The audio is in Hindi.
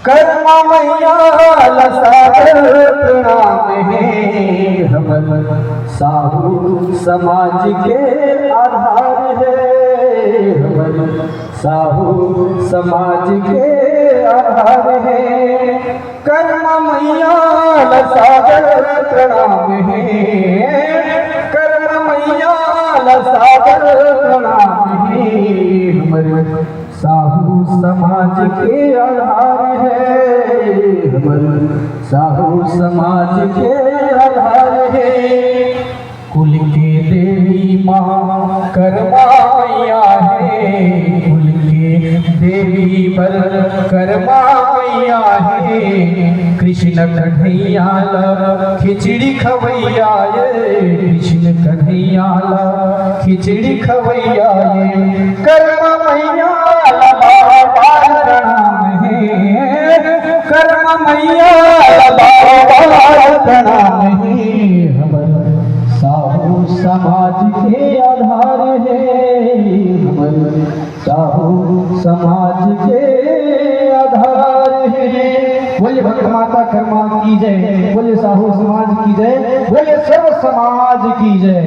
कर्म मैया लसागर प्रणाम है। हमर साहू समाज के आधार है। हमर साहू समाज के आधार है। कर्म मैया लसागर प्रणाम है। कर्म मैया लसागर प्रणाम है। हमर साहू समाज के आधार है। हमर साहू समाज के आधार है। कुल के देवी माँ कर्मा मैया है। कुल के देवी बर कर्मा मैया है। कृष्ण कन्हैया ला खिचड़ी खवैया ये। कृष्ण कन्हैया ला खिचड़ी खवैया ये। कर्मा मैया प्रणाम है। कर्म मैया प्रणाम है। हमर साहू समाज के आधार है। हमर साहू समाज के आधार है। बोले भक्त माता कर्मा की जय। बोले साहू समाज की जय। बोले सर्व समाज की जय।